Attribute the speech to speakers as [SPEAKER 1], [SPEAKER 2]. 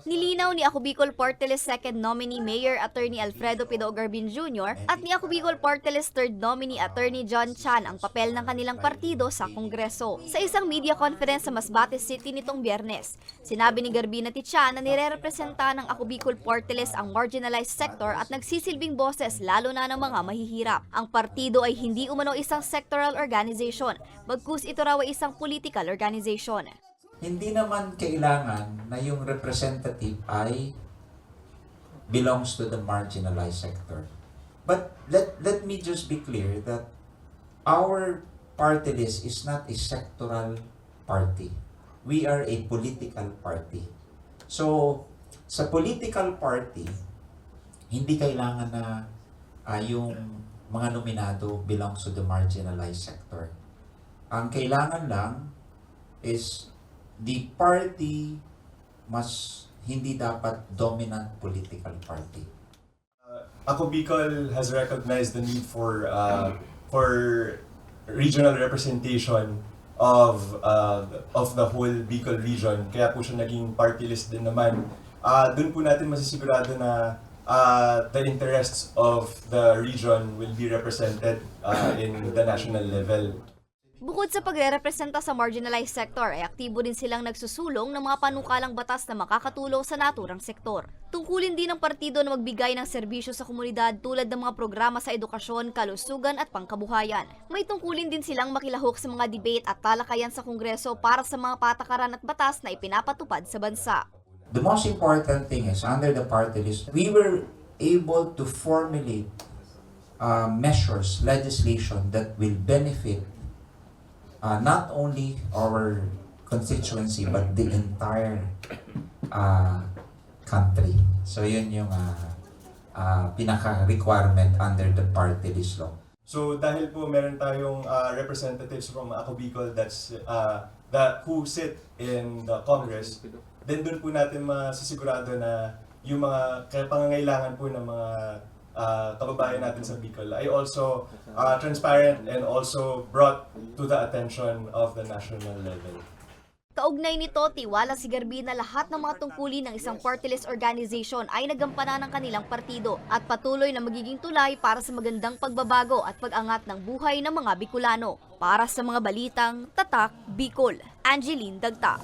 [SPEAKER 1] Nilinaw ni Ako Bicol Party List 2nd nominee Mayor Attorney Alfredo Pido Garbin Jr. at ni Ako Bicol Party List 3rd nominee Attorney John Chan ang papel ng kanilang partido sa Kongreso. Sa isang media conference sa Masbate City nitong Biyernes, sinabi ni Garbin at Chan na nirerepresenta ng Ako Bicol Party List ang marginalized sector at nagsisilbing boses lalo na ng mga mahihirap. Ang partido ay hindi umano isang sectoral organization, bagkus ito raw ay isang political organization.
[SPEAKER 2] Hindi naman kailangan na yung representative ay belongs to the marginalized sector. But let me just be clear that our party list is not a sectoral party. We are a political party. So, sa political party, hindi kailangan na yung mga nominado belongs to the marginalized sector. Ang kailangan lang is the party hindi dapat dominant political party.
[SPEAKER 3] Ako Bicol has recognized the need for regional representation of the whole Bicol region. Kaya po siya naging party list din naman. Doon po natin masisigurado na the interests of the region will be represented in the national level.
[SPEAKER 1] Bukod sa pagre-representa sa marginalized sector, ay aktibo din silang nagsusulong ng mga panukalang batas na makakatulong sa naturang sektor. Tungkulin din ng partido na magbigay ng serbisyo sa komunidad tulad ng mga programa sa edukasyon, kalusugan at pangkabuhayan. May tungkulin din silang makilahok sa mga debate at talakayan sa Kongreso para sa mga patakaran at batas na ipinapatupad sa bansa.
[SPEAKER 2] The most important thing is, under the party list, we were able to formulate measures, legislation that will benefit not only our constituency but the entire country. So yun yung pinaka-requirement under the party list law.
[SPEAKER 3] So dahil po meron tayong representatives from Ako Bicol who sit in the Congress, then doon po natin masisigurado na yung mga pangangailangan po ng mga kababayan natin sa Bicol ay also transparent and also brought to the attention of the national level.
[SPEAKER 1] Kaugnay nito, tiwala si Garbin na lahat ng mga tungkulin ng isang party list organization ay nagampanan ng kanilang partido at patuloy na magiging tulay para sa magandang pagbabago at pag-angat ng buhay ng mga Bicolano. Para sa mga balitang Tatak Bicol, Angeline Dagta.